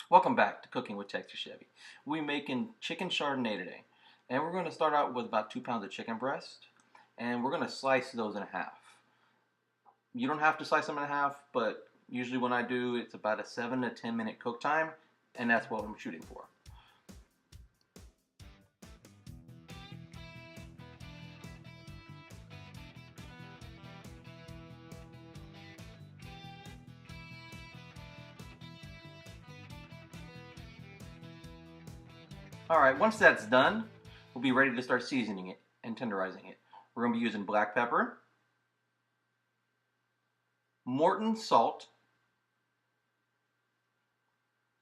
Welcome back to Cooking with Texas Chevy. We're making chicken Chardonnay today. And we're going to start out with about 2 pounds of chicken breast. And we're going to slice those in half. You don't have to slice them in half, but usually when I do, it's about a 7 to 10 minute cook time. And that's what I'm shooting for. Alright, once that's done, we'll be ready to start seasoning it and tenderizing it. We're going to be using black pepper, Morton salt,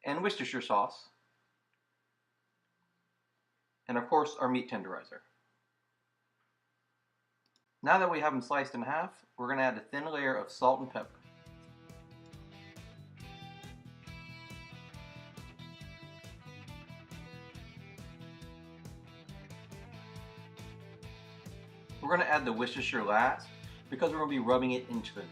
and Worcestershire sauce, and of course our meat tenderizer. Now that we have them sliced in half, we're going to add a thin layer of salt and pepper. We're going to add the Worcestershire last because we're going to be rubbing it into the meat.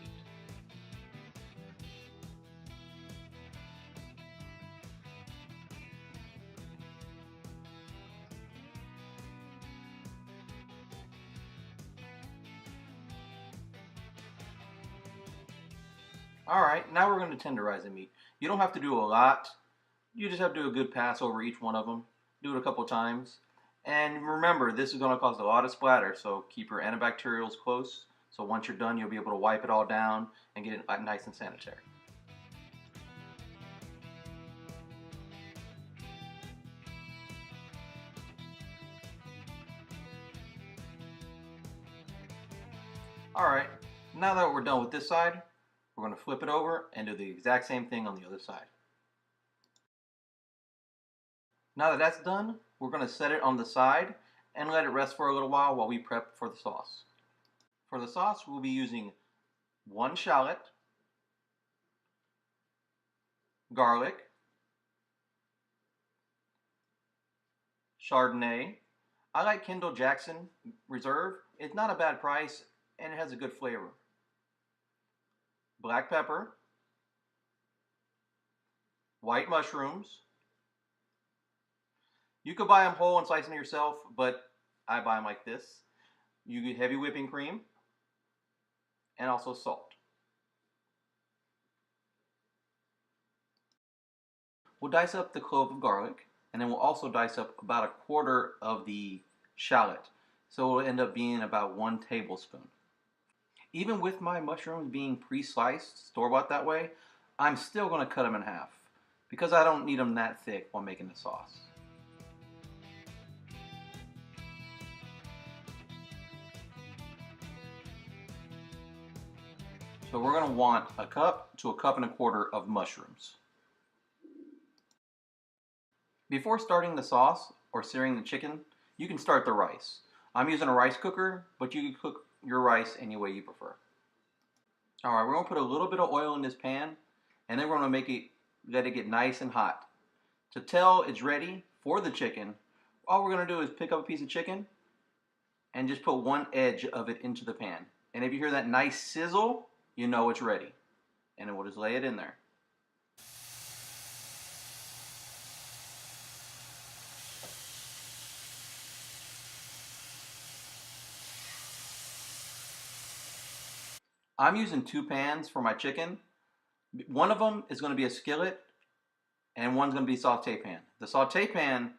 Alright, now we're going to tenderize the meat. You don't have to do a lot. You just have to do a good pass over each one of them. Do it a couple times. And remember, this is going to cause a lot of splatter, so keep your antibacterials close. So once you're done, you'll be able to wipe it all down and get it nice and sanitary. Alright, now that we're done with this side, we're going to flip it over and do the exact same thing on the other side. Now that that's done, we're going to set it on the side and let it rest for a little while we prep for the sauce. For the sauce, we'll be using 1 shallot, garlic, Chardonnay. I like Kendall Jackson Reserve. It's not a bad price and it has a good flavor. Black pepper, white mushrooms. You could buy them whole and slice them yourself, but I buy them like this. You get heavy whipping cream and also salt. We'll dice up the clove of garlic, and then we'll also dice up about 1/4 of the shallot. So it'll end up being about 1 tablespoon. Even with my mushrooms being pre-sliced, store-bought that way, I'm still going to cut them in half because I don't need them that thick while making the sauce. So we're going to want 1 cup to 1.25 cups of mushrooms. Before starting the sauce or searing the chicken, you can start the rice. I'm using a rice cooker, but you can cook your rice any way you prefer. Alright, we're going to put a little bit of oil in this pan, and then we're going to let it get nice and hot. To tell it's ready for the chicken, all we're going to do is pick up a piece of chicken and just put one edge of it into the pan. And if you hear that nice sizzle, you know it's ready. And then we'll just lay it in there. I'm using 2 pans for my chicken. One of them is going to be a skillet and one's going to be a saute pan. The saute pan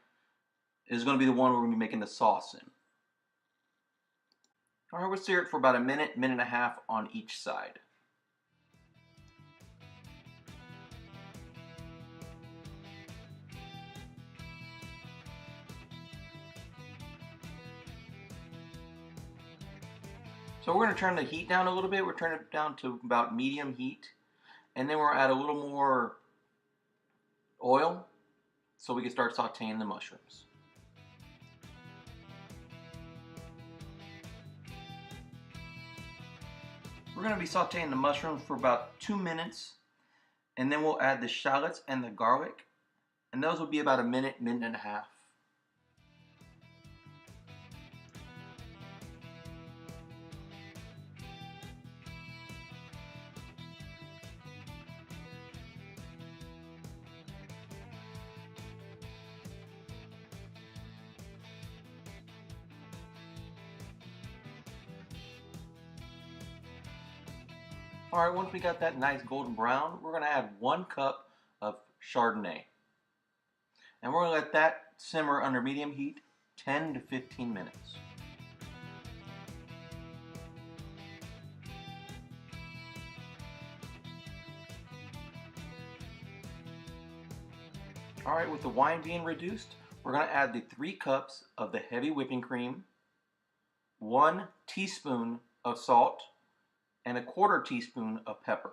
is going to be the one we're going to be making the sauce in. Alright, we'll sear it for about a minute, minute and a half on each side. So we're going to turn the heat down a little bit. We're turning it down to about medium heat. And then we're going to add a little more oil so we can start sauteing the mushrooms. We're going to be sauteing the mushrooms for about 2 minutes. And then we'll add the shallots and the garlic. And those will be about a minute, minute and a half. All right, once we got that nice golden brown, we're gonna add 1 cup of Chardonnay. And we're gonna let that simmer under medium heat 10 to 15 minutes. All right, with the wine being reduced, we're going to add the 3 cups of the heavy whipping cream, 1 teaspoon of salt, and 1/4 teaspoon of pepper.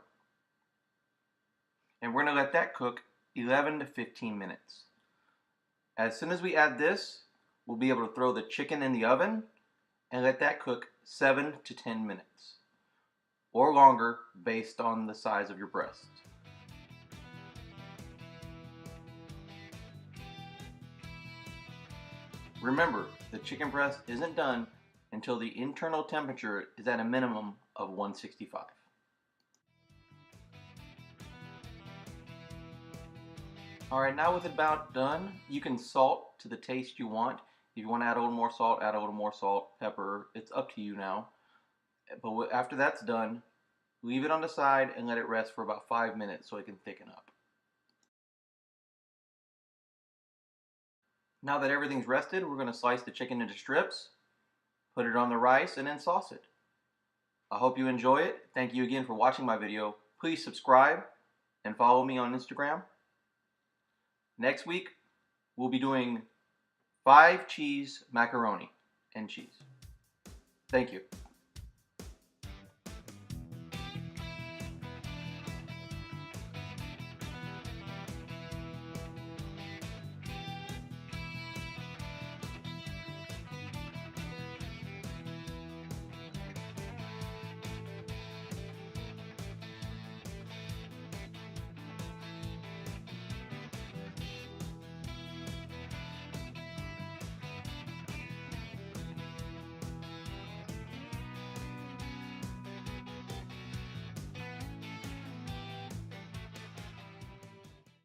And we're going to let that cook 11 to 15 minutes. As soon as we add this, we'll be able to throw the chicken in the oven and let that cook 7 to 10 minutes, or longer based on the size of your breast. Remember, the chicken breast isn't done until the internal temperature is at a minimum of 165. Alright, now with it about done, you can salt to the taste you want. If you want to add a little more salt, add a little more salt, pepper, it's up to you now. But after that's done, leave it on the side and let it rest for about 5 minutes so it can thicken up. Now that everything's rested, we're going to slice the chicken into strips, put it on the rice, and then sauce it. I hope you enjoy it. Thank you again for watching my video. Please subscribe and follow me on Instagram. Next week, we'll be doing 5 cheese macaroni and cheese. Thank you.